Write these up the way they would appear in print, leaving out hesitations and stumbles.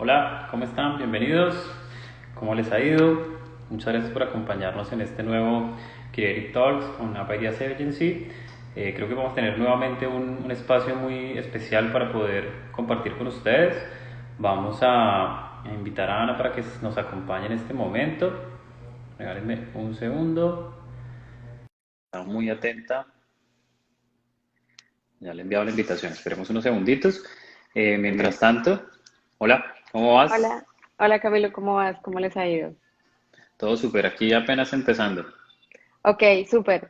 Hola, ¿cómo están? Bienvenidos. ¿Cómo les ha ido? Muchas gracias por acompañarnos en este nuevo Creative Talks con App Ideas Agency. Creo que vamos a tener nuevamente un espacio muy especial para poder compartir con ustedes. Vamos a invitar a Ana para que nos acompañe en este momento. Regálenme un segundo. Está muy atenta. Ya le he enviado la invitación. Esperemos unos segunditos. Mientras tanto, hola, ¿cómo vas? Hola, hola Camilo, ¿cómo vas? ¿Cómo les ha ido? Todo súper, aquí apenas empezando. Ok, súper.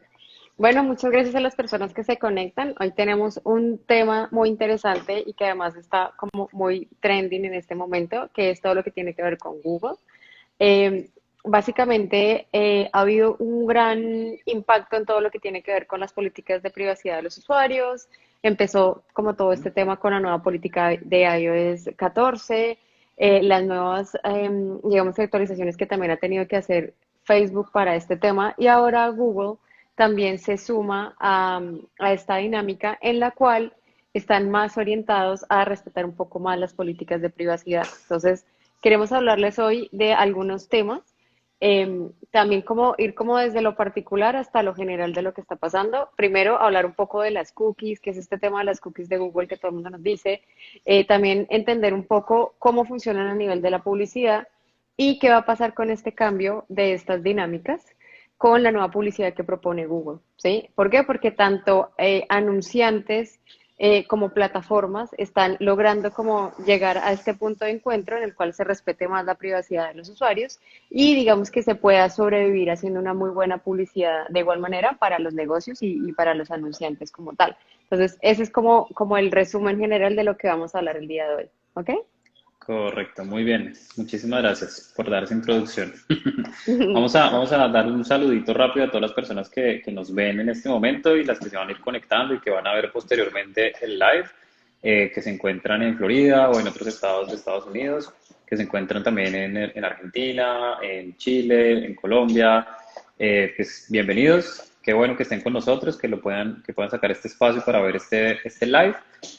Bueno, muchas gracias a las personas que se conectan. Hoy tenemos un tema muy interesante y que además está como muy trending en este momento, que es todo lo que tiene que ver con Google. Eh, Básicamente, ha habido un gran impacto en todo lo que tiene que ver con las políticas de privacidad de los usuarios. Empezó como todo este tema con la nueva política de iOS 14, las nuevas, digamos, actualizaciones que también ha tenido que hacer Facebook para este tema y ahora Google también se suma a esta dinámica en la cual están más orientados a respetar un poco más las políticas de privacidad. Entonces, queremos hablarles hoy de algunos temas, también como ir como desde lo particular hasta lo general de lo que está pasando. Primero, hablar un poco de las cookies, que es este tema de las cookies de Google que todo el mundo nos dice. También entender un poco cómo funcionan a nivel de la publicidad y qué va a pasar con este cambio de estas dinámicas con la nueva publicidad que propone Google, ¿sí? ¿Por qué? Porque tanto anunciantes como plataformas están logrando como llegar a este punto de encuentro en el cual se respete más la privacidad de los usuarios y digamos que se pueda sobrevivir haciendo una muy buena publicidad de igual manera para los negocios y para los anunciantes como tal. Entonces, ese es como el resumen general de lo que vamos a hablar el día de hoy. ¿Ok? Correcto, muy bien. Muchísimas gracias por dar esa introducción. Vamos a dar un saludito rápido a todas las personas que nos ven en este momento y las que se van a ir conectando y que van a ver posteriormente el live, que se encuentran en Florida o en otros estados de Estados Unidos, que se encuentran también en Argentina, en Chile, en Colombia. Pues bienvenidos. Qué bueno que estén con nosotros, que puedan sacar este espacio para ver este live.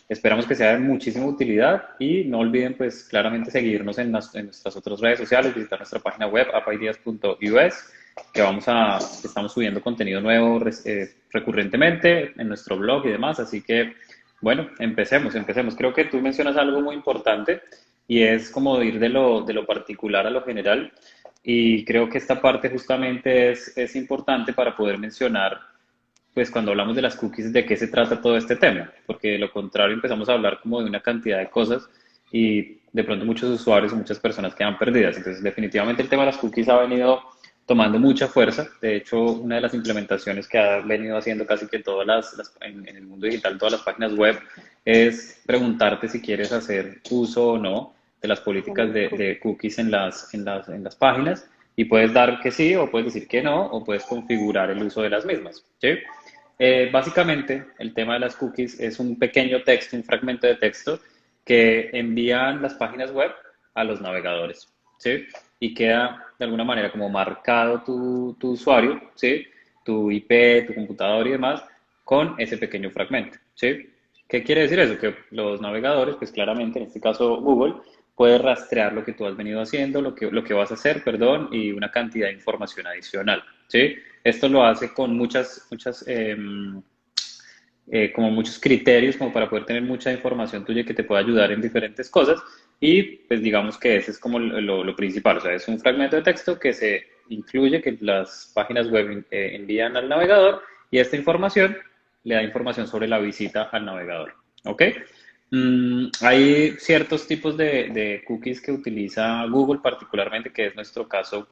Esperamos que sea de muchísima utilidad y no olviden pues claramente seguirnos en nuestras otras redes sociales, visitar nuestra página web apideas.us, que estamos subiendo contenido nuevo recurrentemente en nuestro blog y demás, así que bueno, empecemos. Creo que tú mencionas algo muy importante y es como ir de lo particular a lo general, y creo que esta parte justamente es importante para poder mencionar pues cuando hablamos de las cookies, de qué se trata todo este tema, porque de lo contrario empezamos a hablar como de una cantidad de cosas y de pronto muchos usuarios o muchas personas quedan perdidas. Entonces, definitivamente el tema de las cookies ha venido tomando mucha fuerza. De hecho, una de las implementaciones que ha venido haciendo casi que todas en el mundo digital, todas las páginas web, es preguntarte si quieres hacer uso o no de las De políticas las de cookies. cookies en las páginas, y puedes dar que sí o puedes decir que no o puedes configurar el uso de las mismas, ¿sí? Básicamente, el tema de las cookies es un pequeño texto, un fragmento de texto que envían las páginas web a los navegadores, ¿sí? Y queda de alguna manera como marcado tu usuario, ¿sí? Tu IP, tu computador y demás, con ese pequeño fragmento, ¿sí? ¿Qué quiere decir eso? Que los navegadores, pues claramente, en este caso Google, puede rastrear lo que tú has venido haciendo, lo que vas a hacer, perdón, y una cantidad de información adicional, ¿sí? Esto lo hace con como muchos criterios, como para poder tener mucha información tuya que te pueda ayudar en diferentes cosas. Y pues digamos que ese es como lo principal, o sea, es un fragmento de texto que se incluye, que las páginas web envían al navegador, y esta información le da información sobre la visita al navegador. ¿Ok? Hay ciertos tipos de cookies que utiliza Google particularmente, que es nuestro caso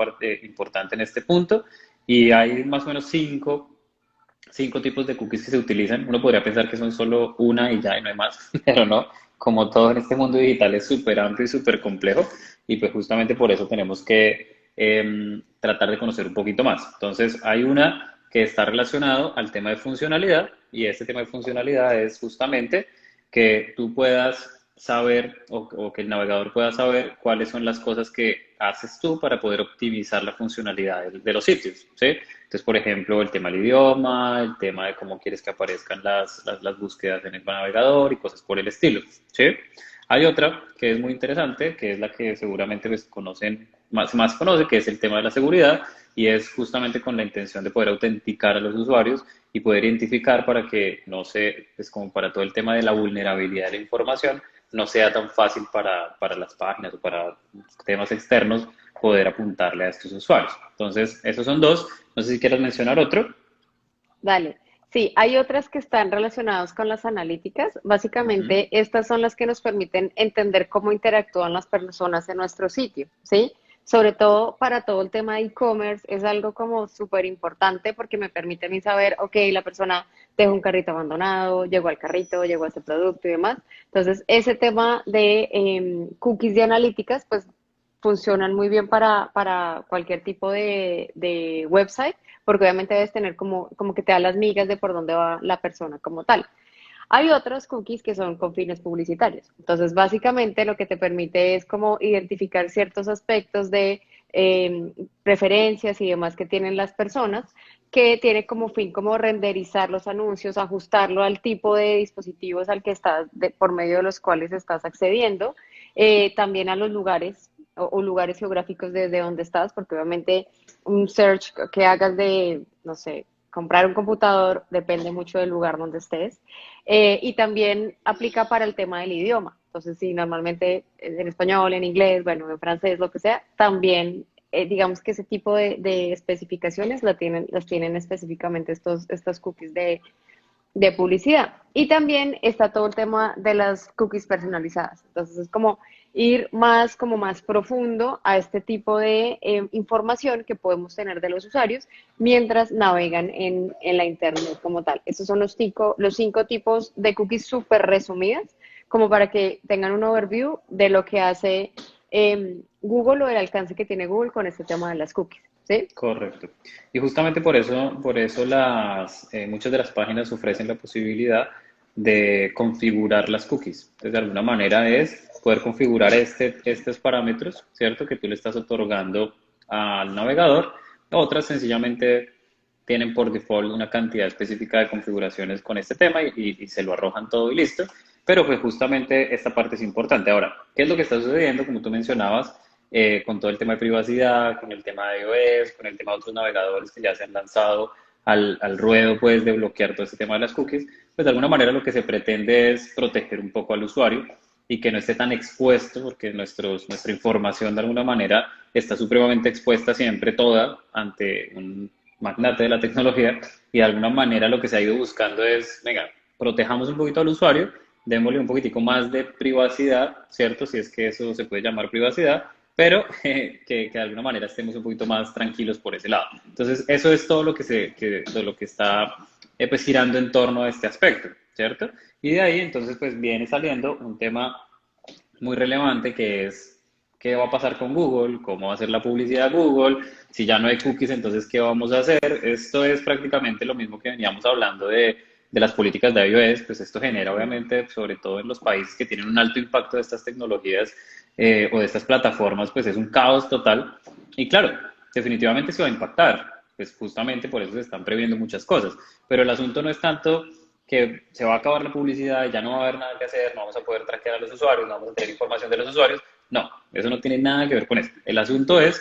importante en este punto, y hay más o menos cinco tipos de cookies que se utilizan. Uno podría pensar que son solo una y ya y no hay más, pero no. Como todo en este mundo digital es súper amplio y súper complejo, y pues justamente por eso tenemos que tratar de conocer un poquito más. Entonces hay una que está relacionado al tema de funcionalidad, y este tema de funcionalidad es justamente que tú puedas saber o que el navegador pueda saber cuáles son las cosas que haces tú para poder optimizar la funcionalidad de los sitios, ¿sí? Entonces, por ejemplo, el tema del idioma, el tema de cómo quieres que aparezcan las búsquedas en el navegador y cosas por el estilo, ¿sí? Hay otra que es muy interesante, que es la que seguramente pues, conocen, más conoce, que es el tema de la seguridad, y es justamente con la intención de poder autenticar a los usuarios y poder identificar para que no se, pues como para todo el tema de la vulnerabilidad de la información, no sea tan fácil para las páginas o para temas externos poder apuntarle a estos usuarios. Entonces, esos son dos. No sé si quieres mencionar otro. Dale. Sí, hay otras que están relacionadas con las analíticas. Ujú. Básicamente, estas son las que nos permiten entender cómo interactúan las personas en nuestro sitio, ¿sí? Sobre todo para todo el tema de e-commerce, es algo como súper importante porque me permite a mí saber, ok, la persona dejó un carrito abandonado, llegó al carrito, llegó a ese producto y demás. Entonces, ese tema de cookies y analíticas, pues funcionan muy bien para cualquier tipo de website porque obviamente debes tener como que te da las migas de por dónde va la persona como tal. Hay otros cookies que son con fines publicitarios. Entonces, básicamente lo que te permite es como identificar ciertos aspectos de preferencias y demás que tienen las personas, que tiene como fin como renderizar los anuncios, ajustarlo al tipo de dispositivos al que estás, por medio de los cuales estás accediendo, también a los lugares o lugares geográficos desde donde estás, porque obviamente un search que hagas de, no sé, comprar un computador depende mucho del lugar donde estés. Y también aplica para el tema del idioma. Entonces, si normalmente en español, en inglés, bueno, en francés, lo que sea, también digamos que ese tipo de especificaciones las tienen específicamente estos cookies de publicidad. Y también está todo el tema de las cookies personalizadas. Entonces es como ir más, como más profundo a este tipo de información que podemos tener de los usuarios mientras navegan en la Internet como tal. Estos son los cinco tipos de cookies súper resumidas, como para que tengan un overview de lo que hace Google o el alcance que tiene Google con este tema de las cookies. ¿Sí? Correcto. Y justamente por eso muchas de las páginas ofrecen la posibilidad de configurar las cookies. Entonces, de alguna manera es poder configurar estos parámetros, ¿cierto? Que tú le estás otorgando al navegador. Otras sencillamente tienen por default una cantidad específica de configuraciones con este tema y se lo arrojan todo y listo. Pero pues justamente esta parte es importante. Ahora, ¿qué es lo que está sucediendo? Como tú mencionabas, con todo el tema de privacidad, con el tema de iOS, con el tema de otros navegadores que ya se han lanzado al ruedo pues, de bloquear todo este tema de las cookies, pues de alguna manera lo que se pretende es proteger un poco al usuario y que no esté tan expuesto, porque nuestra información de alguna manera está supremamente expuesta siempre toda ante un magnate de la tecnología y de alguna manera lo que se ha ido buscando es, venga, protejamos un poquito al usuario, démosle un poquitico más de privacidad, ¿cierto? Si es que eso se puede llamar privacidad, pero que de alguna manera estemos un poquito más tranquilos por ese lado. Entonces, eso es todo lo todo lo que está pues girando en torno a este aspecto, ¿cierto? Y de ahí entonces pues viene saliendo un tema muy relevante que es qué va a pasar con Google, cómo va a ser la publicidad de Google, si ya no hay cookies, entonces qué vamos a hacer. Esto es prácticamente lo mismo que veníamos hablando de las políticas de iOS, pues esto genera obviamente, sobre todo en los países que tienen un alto impacto de estas tecnologías o de estas plataformas, pues es un caos total. Y claro, definitivamente se va a impactar, pues justamente por eso se están previendo muchas cosas. Pero el asunto no es tanto que se va a acabar la publicidad y ya no va a haber nada que hacer, no vamos a poder traquear a los usuarios, no vamos a tener información de los usuarios. No, eso no tiene nada que ver con eso. El asunto es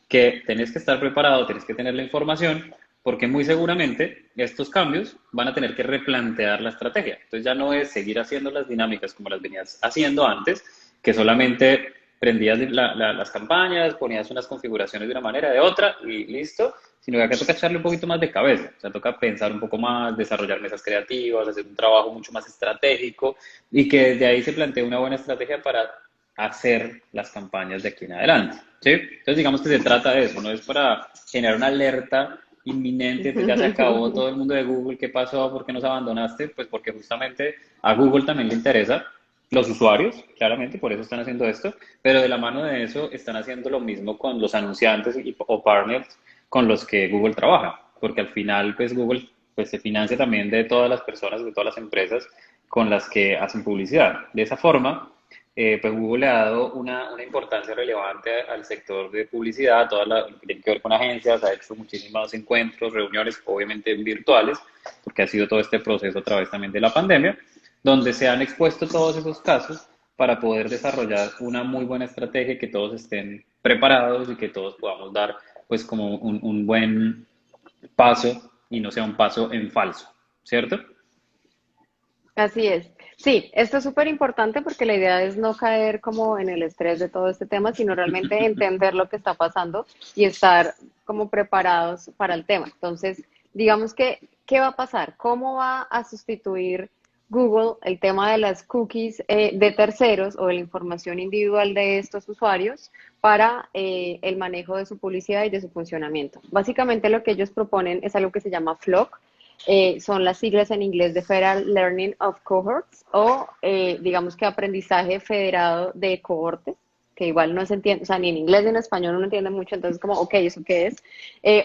que tenés que estar preparado, tenés que tener la información, porque muy seguramente estos cambios van a tener que replantear la estrategia. Entonces ya no es seguir haciendo las dinámicas como las venías haciendo antes, que solamente prendías las campañas, ponías unas configuraciones de una manera, de otra y listo, sino que acá toca echarle un poquito más de cabeza, o sea, toca pensar un poco más, desarrollar mesas creativas, hacer un trabajo mucho más estratégico y que desde ahí se plantee una buena estrategia para hacer las campañas de aquí en adelante, ¿sí? Entonces digamos que se trata de eso, no es para generar una alerta inminente, entonces ya se acabó todo el mundo de Google, ¿qué pasó? ¿Por qué nos abandonaste? Pues porque justamente a Google también le interesa los usuarios, claramente, por eso están haciendo esto, pero de la mano de eso están haciendo lo mismo con los anunciantes o partners con los que Google trabaja, porque al final pues Google pues se financia también de todas las personas, de todas las empresas con las que hacen publicidad. De esa forma, pues Google le ha dado una importancia relevante al sector de publicidad, todo lo que tiene que ver con agencias, ha hecho muchísimos encuentros, reuniones, obviamente virtuales, porque ha sido todo este proceso a través también de la pandemia, donde se han expuesto todos esos casos para poder desarrollar una muy buena estrategia, que todos estén preparados y que todos podamos dar pues como un buen paso y no sea un paso en falso, ¿cierto? Así es. Sí, esto es súper importante porque la idea es no caer como en el estrés de todo este tema, sino realmente entender lo que está pasando y estar como preparados para el tema. Entonces, digamos que, ¿qué va a pasar? ¿Cómo va a sustituir Google el tema de las cookies de terceros o de la información individual de estos usuarios para el manejo de su publicidad y de su funcionamiento? Básicamente lo que ellos proponen es algo que se llama FLoC, son las siglas en inglés de Federal Learning of Cohorts o digamos que aprendizaje federado de cohortes, que igual no se entiende, o sea, ni en inglés ni en español uno entiende mucho, entonces como, ok, ¿eso qué es?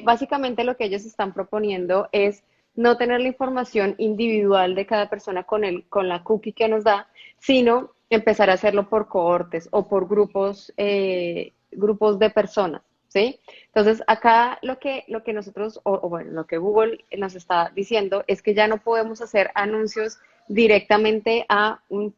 Básicamente lo que ellos están proponiendo es no tener la información individual de cada persona con la cookie que nos da, sino empezar a hacerlo por cohortes o por grupos de personas, ¿sí? Entonces, acá lo que nosotros, o bueno, lo que Google nos está diciendo es que ya no podemos hacer anuncios directamente a un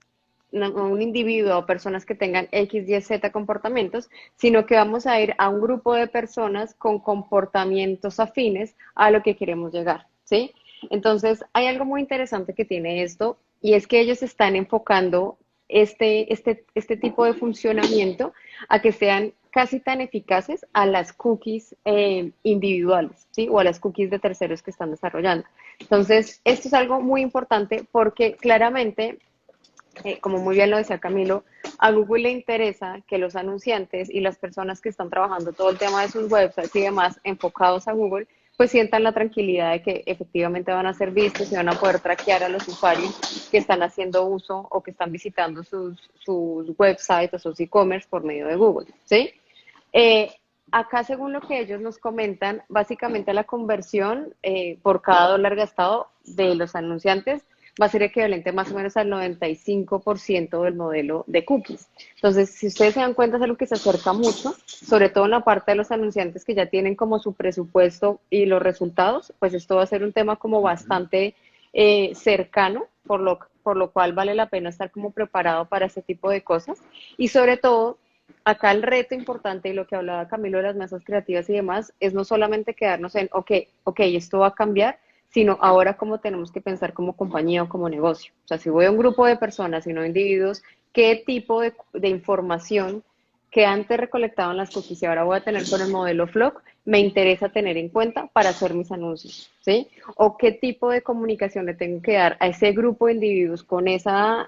individuo o personas que tengan X, Y, Z comportamientos, sino que vamos a ir a un grupo de personas con comportamientos afines a lo que queremos llegar, ¿sí? Entonces, hay algo muy interesante que tiene esto y es que ellos están enfocando este tipo de funcionamiento a que sean casi tan eficaces a las cookies individuales, ¿sí? O a las cookies de terceros que están desarrollando. Entonces, esto es algo muy importante porque claramente como muy bien lo decía Camilo, a Google le interesa que los anunciantes y las personas que están trabajando todo el tema de sus websites y demás enfocados a Google, pues sientan la tranquilidad de que efectivamente van a ser vistos y van a poder traquear a los usuarios que están haciendo uso o que están visitando sus websites o sus e-commerce por medio de Google, ¿sí? Eh, Acá, según lo que ellos nos comentan, básicamente la conversión por cada dólar gastado de los anunciantes va a ser equivalente más o menos al 95% del modelo de cookies. Entonces, si ustedes se dan cuenta, es algo que se acerca mucho, sobre todo en la parte de los anunciantes que ya tienen como su presupuesto y los resultados, pues esto va a ser un tema como Ujú. bastante cercano, por lo cual vale la pena estar como preparado para ese tipo de cosas. Y sobre todo, acá el reto importante y lo que hablaba Camilo de las mesas creativas y demás es no solamente quedarnos en, ok, esto va a cambiar, sino ahora cómo tenemos que pensar como compañía o como negocio. O sea, si voy a un grupo de personas y no individuos, ¿qué tipo de información que antes recolectaban las cookies y ahora voy a tener con el modelo Flock me interesa tener en cuenta para hacer mis anuncios? ¿Sí? O qué tipo de comunicación le tengo que dar a ese grupo de individuos con esas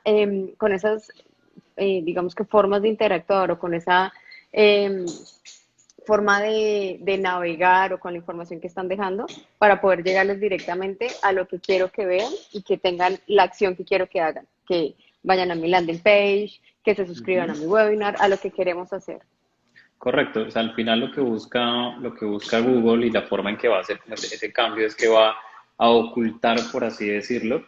digamos que formas de interactuar o con esa eh, forma de navegar o con la información que están dejando para poder llegarles directamente a lo que quiero que vean y que tengan la acción que quiero que hagan, que vayan a mi landing page, que se suscriban a Ujú. mi webinar, a lo que queremos hacer. Correcto, o sea, al final lo que busca Google y la forma en que va a hacer como ese cambio es que va a ocultar, por así decirlo,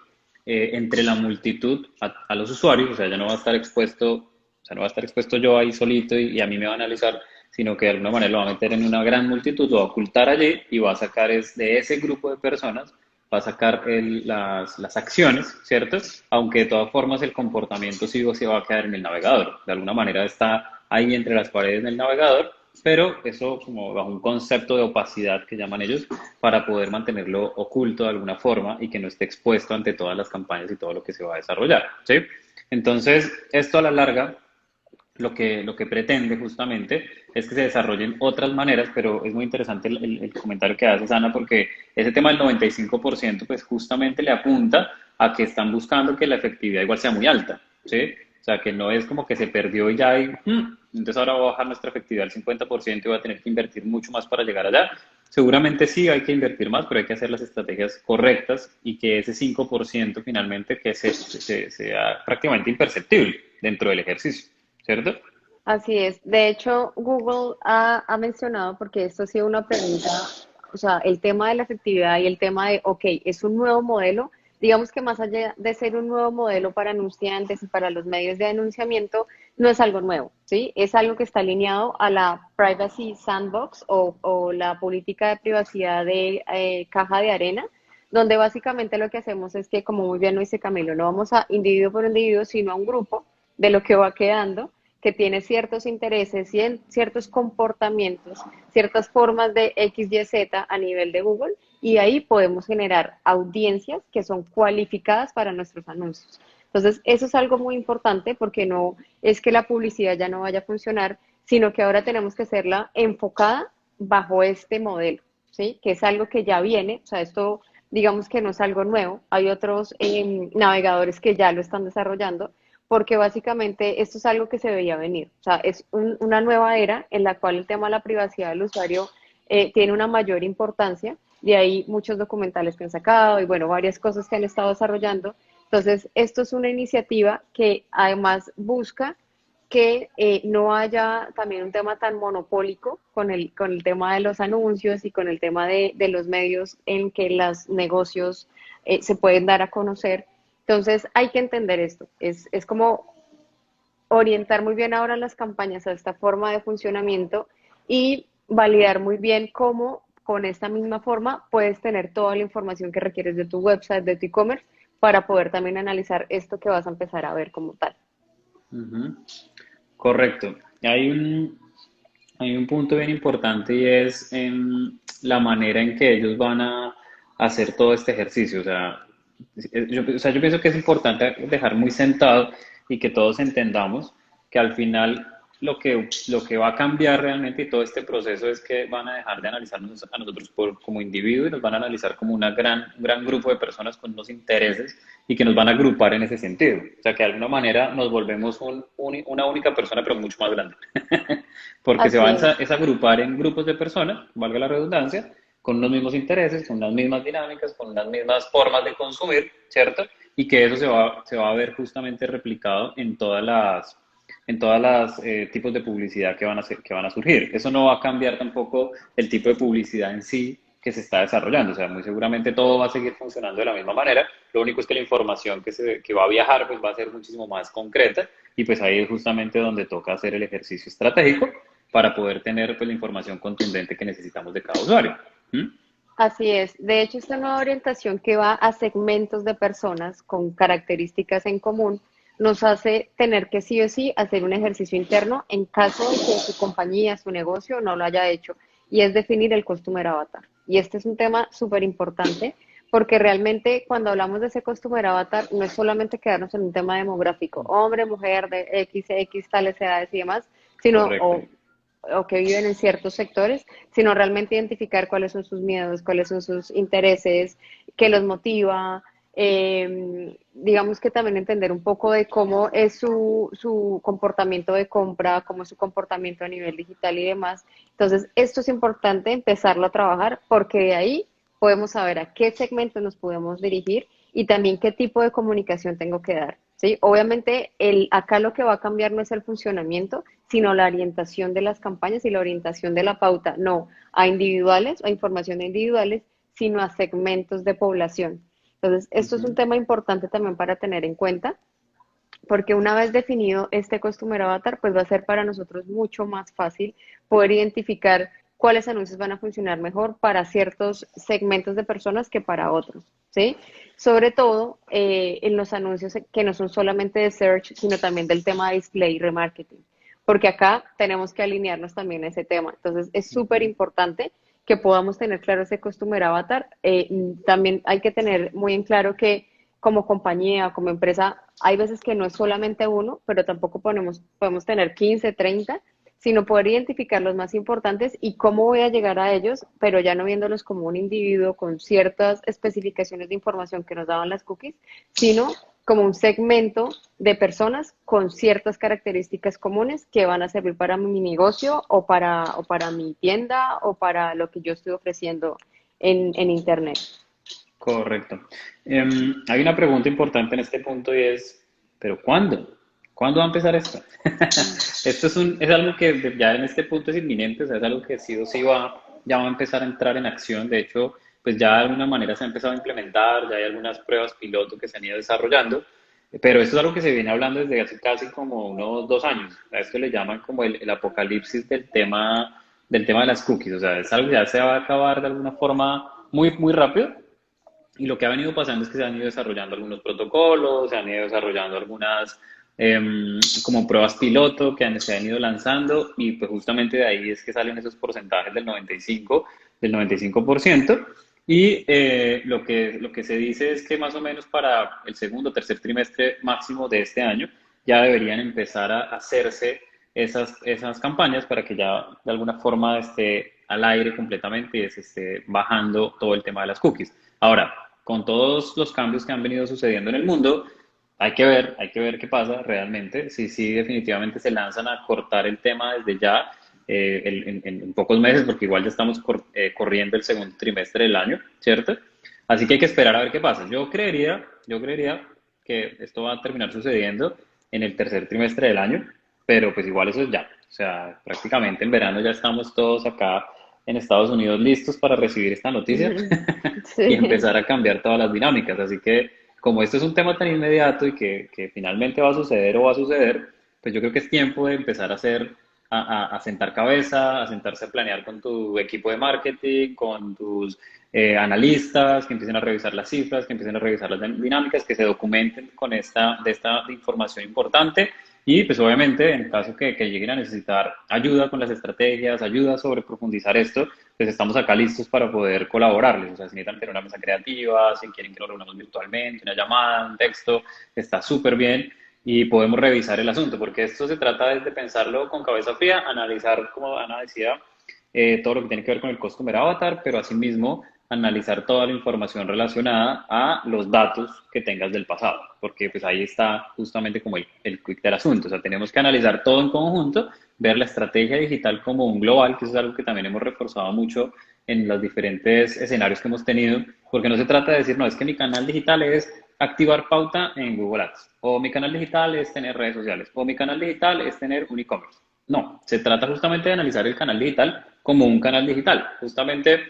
entre la multitud a los usuarios, o sea, ya no va a estar expuesto, o sea, no va a estar expuesto yo ahí solito y a mí me va a analizar, sino que de alguna manera lo va a meter en una gran multitud, lo va a ocultar allí y va a sacar es de ese grupo de personas, va a sacar las acciones, ¿cierto? Aunque de todas formas el comportamiento sí o sí va a quedar en el navegador, de alguna manera está ahí entre las paredes del navegador, pero eso como bajo un concepto de opacidad que llaman ellos, para poder mantenerlo oculto de alguna forma y que no esté expuesto ante todas las campañas y todo lo que se va a desarrollar, ¿sí? Entonces, esto a la larga lo que pretende justamente es que se desarrollen otras maneras, pero es muy interesante el comentario que haces, Ana, porque ese tema del 95% pues justamente le apunta a que están buscando que la efectividad igual sea muy alta, ¿sí? O sea, que no es como que se perdió y ya, entonces ahora va a bajar nuestra efectividad al 50% y va a tener que invertir mucho más para llegar allá. Seguramente sí hay que invertir más, pero hay que hacer las estrategias correctas y que ese 5% finalmente que sea prácticamente imperceptible dentro del ejercicio. ¿Cierto? Así es. De hecho, Google ha mencionado, porque esto ha sido una pregunta, o sea, el tema de la efectividad y el tema de, ok, es un nuevo modelo. Digamos que más allá de ser un nuevo modelo para anunciantes y para los medios de anunciamiento, no es algo nuevo, ¿sí? Es algo que está alineado a la Privacy Sandbox o la política de privacidad de caja de arena, donde básicamente lo que hacemos es que, como muy bien lo dice Camilo, no vamos a individuo por individuo, sino a un grupo de lo que va quedando, que tiene ciertos intereses, ciertos comportamientos, ciertas formas de X, Y, Z a nivel de Google, y ahí podemos generar audiencias que son cualificadas para nuestros anuncios. Entonces, eso es algo muy importante porque no es que la publicidad ya no vaya a funcionar, sino que ahora tenemos que hacerla enfocada bajo este modelo, ¿sí? Que es algo que ya viene, o sea, esto digamos que no es algo nuevo, hay otros navegadores que ya lo están desarrollando, porque básicamente esto es algo que se veía venir, o sea, es una nueva era en la cual el tema de la privacidad del usuario tiene una mayor importancia, de ahí muchos documentales que han sacado y bueno, varias cosas que han estado desarrollando. Entonces, esto es una iniciativa que además busca que no haya también un tema tan monopólico con el tema de los anuncios y con el tema de los medios en que los negocios se pueden dar a conocer. Entonces hay que entender esto. Es como orientar muy bien ahora las campañas a esta forma de funcionamiento y validar muy bien cómo con esta misma forma puedes tener toda la información que requieres de tu website, de tu e-commerce, para poder también analizar esto que vas a empezar a ver como tal. Ujú. Correcto. Hay un punto bien importante y es la manera en que ellos van a hacer todo este ejercicio. O sea, yo pienso que es importante dejar muy sentado y que todos entendamos que al final lo que va a cambiar realmente y todo este proceso es que van a dejar de analizarnos a nosotros como individuos y nos van a analizar como un gran grupo de personas con unos intereses y que nos van a agrupar en ese sentido. O sea, que de alguna manera nos volvemos una única persona, pero mucho más grande. Porque se Así van es. es agrupar en grupos de personas, valga la redundancia, con unos mismos intereses, con unas mismas dinámicas, con unas mismas formas de consumir, ¿cierto? Y que eso se va a ver justamente replicado en todas las tipos de publicidad que van a surgir. Eso no va a cambiar tampoco el tipo de publicidad en sí que se está desarrollando. O sea, muy seguramente todo va a seguir funcionando de la misma manera. Lo único es que la información que va a viajar pues va a ser muchísimo más concreta y pues ahí es justamente donde toca hacer el ejercicio estratégico para poder tener pues, la información contundente que necesitamos de cada usuario. ¿Mm? Así es. De hecho, esta nueva orientación que va a segmentos de personas con características en común nos hace tener que sí o sí hacer un ejercicio interno en caso de que su compañía, su negocio no lo haya hecho, y es definir el Customer Avatar. Y este es un tema súper importante porque realmente cuando hablamos de ese Customer Avatar no es solamente quedarnos en un tema demográfico, hombre, mujer, de X, tales edades y demás, sino Correcto. o que viven en ciertos sectores, sino realmente identificar cuáles son sus miedos, cuáles son sus intereses, qué los motiva, digamos que también entender un poco de cómo es su comportamiento de compra, cómo es su comportamiento a nivel digital y demás. Entonces, esto es importante empezarlo a trabajar porque de ahí podemos saber a qué segmentos nos podemos dirigir y también qué tipo de comunicación tengo que dar. ¿Sí? Obviamente, acá lo que va a cambiar no es el funcionamiento, sino la orientación de las campañas y la orientación de la pauta, no a individuales, a información de individuales, sino a segmentos de población. Entonces, esto es un Ujú. tema importante también para tener en cuenta, porque una vez definido este Customer Avatar, pues va a ser para nosotros mucho más fácil poder identificar cuáles anuncios van a funcionar mejor para ciertos segmentos de personas que para otros, ¿sí? Sobre todo en los anuncios que no son solamente de search, sino también del tema de display y remarketing, porque acá tenemos que alinearnos también a ese tema. Entonces, es súper Ujú. importante que podamos tener claro ese Customer Avatar. También hay que tener muy en claro que como compañía, como empresa, hay veces que no es solamente uno, pero tampoco podemos tener 15, 30, sino poder identificar los más importantes y cómo voy a llegar a ellos, pero ya no viéndolos como un individuo con ciertas especificaciones de información que nos daban las cookies, sino como un segmento de personas con ciertas características comunes que van a servir para mi negocio o para mi tienda o para lo que yo estoy ofreciendo en Internet. Correcto. Hay una pregunta importante en este punto y es, ¿pero cuándo? ¿Cuándo va a empezar esto? Esto es algo que ya en este punto es inminente, o sea, es algo que sí o sí ya va a empezar a entrar en acción. De hecho, pues ya de alguna manera se ha empezado a implementar, ya hay algunas pruebas piloto que se han ido desarrollando, pero esto es algo que se viene hablando desde hace casi como unos 2 años. A esto le llaman como el apocalipsis del tema de las cookies, o sea, es algo que ya se va a acabar de alguna forma muy rápido y lo que ha venido pasando es que se han ido desarrollando algunos protocolos, se han ido desarrollando como pruebas piloto que se han ido lanzando y pues justamente de ahí es que salen esos porcentajes del 95%. Y lo que se dice es que más o menos para el segundo o tercer trimestre máximo de este año ya deberían empezar a hacerse esas campañas para que ya de alguna forma esté al aire completamente y se esté bajando todo el tema de las cookies. Ahora, con todos los cambios que han venido sucediendo en el mundo, hay que ver qué pasa realmente. Si sí, definitivamente se lanzan a cortar el tema desde ya, en pocos meses, porque igual ya estamos corriendo el segundo trimestre del año, ¿cierto? Así que hay que esperar a ver qué pasa. Yo creería que esto va a terminar sucediendo en el tercer trimestre del año, pero pues igual eso es ya. O sea, prácticamente en verano ya estamos todos acá en Estados Unidos listos para recibir esta noticia y Sí. empezar a cambiar todas las dinámicas. Así que como esto es un tema tan inmediato y que finalmente va a suceder o va a suceder, pues yo creo que es tiempo de empezar a hacer, a sentar cabeza, a sentarse a planear con tu equipo de marketing, con tus analistas, que empiecen a revisar las cifras, que empiecen a revisar las dinámicas, que se documenten con de esta información importante y pues obviamente en caso que lleguen a necesitar ayuda con las estrategias, ayuda sobre profundizar esto, pues estamos acá listos para poder colaborarles. O sea, si necesitan tener una mesa creativa, si quieren que nos reunamos virtualmente, una llamada, un texto, está súper bien y podemos revisar el asunto, porque esto se trata de pensarlo con cabeza fría, analizar, como Ana decía, todo lo que tiene que ver con el Customer Avatar, pero asimismo analizar toda la información relacionada a los datos que tengas del pasado, porque pues ahí está justamente como el quick del asunto. O sea, tenemos que analizar todo en conjunto, ver la estrategia digital como un global, que eso es algo que también hemos reforzado mucho en los diferentes escenarios que hemos tenido, porque no se trata de decir, no, es que mi canal digital es activar pauta en Google Ads, o mi canal digital es tener redes sociales, o mi canal digital es tener un e-commerce. No, se trata justamente de analizar el canal digital como un canal digital. Justamente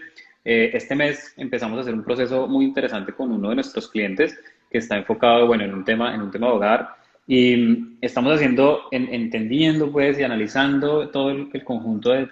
este mes empezamos a hacer un proceso muy interesante con uno de nuestros clientes que está enfocado, bueno, en un tema de hogar y estamos haciendo, entendiendo pues y analizando todo el conjunto del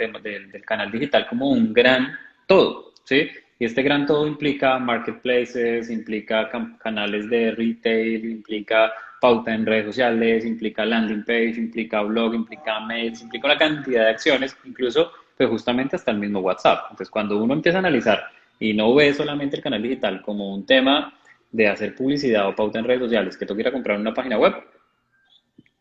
canal digital como un gran todo, ¿sí? Y este gran todo implica marketplaces, implica canales de retail, implica pauta en redes sociales, implica landing page, implica blog, implica mails, implica una cantidad de acciones, incluso pues justamente hasta el mismo WhatsApp. Entonces, cuando uno empieza a analizar y no ve solamente el canal digital como un tema de hacer publicidad o pauta en redes sociales, que tú quieras comprar una página web,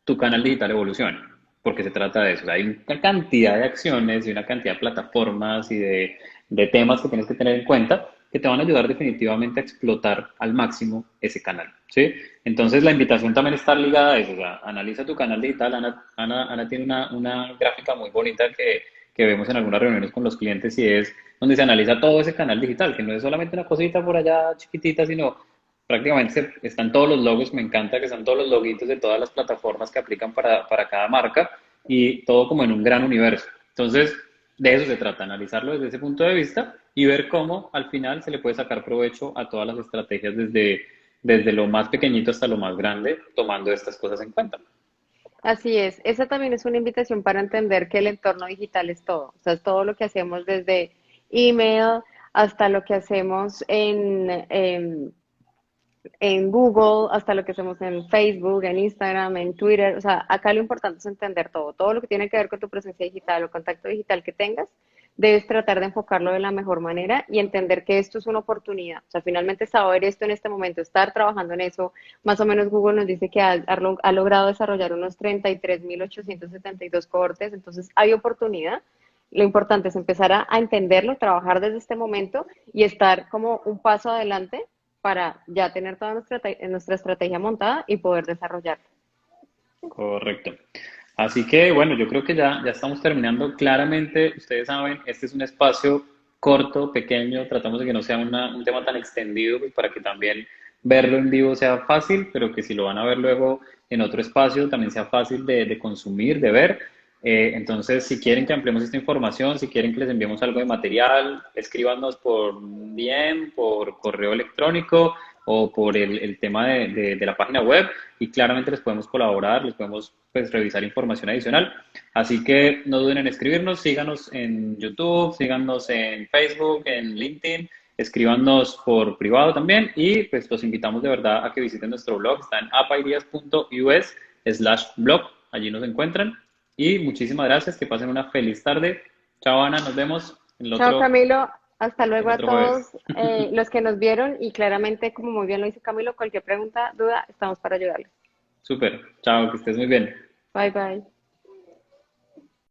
tu canal digital evoluciona, porque se trata de eso. Hay una cantidad de acciones y una cantidad de plataformas y de temas que tienes que tener en cuenta que te van a ayudar definitivamente a explotar al máximo ese canal, ¿sí? Entonces la invitación también está ligada a eso, o sea, analiza tu canal digital. Ana tiene una gráfica muy bonita que vemos en algunas reuniones con los clientes y es donde se analiza todo ese canal digital, que no es solamente una cosita por allá chiquitita, sino prácticamente están todos los logos, me encanta que están todos los loguitos de todas las plataformas que aplican para cada marca y todo como en un gran universo. Entonces, de eso se trata, analizarlo desde ese punto de vista y ver cómo al final se le puede sacar provecho a todas las estrategias desde lo más pequeñito hasta lo más grande, tomando estas cosas en cuenta. Así es. Esa también es una invitación para entender que el entorno digital es todo. O sea, es todo lo que hacemos desde email hasta lo que hacemos en Google, hasta lo que hacemos en Facebook, en Instagram, en Twitter. O sea, acá lo importante es entender todo. Todo lo que tiene que ver con tu presencia digital o contacto digital que tengas, debes tratar de enfocarlo de la mejor manera y entender que esto es una oportunidad. O sea, finalmente saber esto en este momento, estar trabajando en eso, más o menos Google nos dice que ha logrado desarrollar unos 33.872 cohortes, entonces hay oportunidad. Lo importante es empezar a entenderlo, trabajar desde este momento y estar como un paso adelante para ya tener toda nuestra estrategia montada y poder desarrollarla. Correcto. Así que bueno, yo creo que ya estamos terminando. Claramente, ustedes saben, este es un espacio corto, pequeño, tratamos de que no sea un tema tan extendido pues, para que también verlo en vivo sea fácil, pero que si lo van a ver luego en otro espacio también sea fácil de consumir, de ver. Entonces, si quieren que ampliemos esta información, si quieren que les enviemos algo de material, escríbanos por DM, por correo electrónico o por el tema de la página web y claramente les podemos colaborar, les podemos pues, revisar información adicional. Así que no duden en escribirnos, síganos en YouTube, síganos en Facebook, en LinkedIn, escríbanos por privado también y pues los invitamos de verdad a que visiten nuestro blog, está en appideas.us blog, allí nos encuentran. Y muchísimas gracias, que pasen una feliz tarde. Chao, Ana, nos vemos Chao Camilo, hasta el luego a otro jueves. todos los que nos vieron y claramente, como muy bien lo dice Camilo, cualquier pregunta, duda, estamos para ayudarles. Súper, chao, que estés muy bien. Bye bye.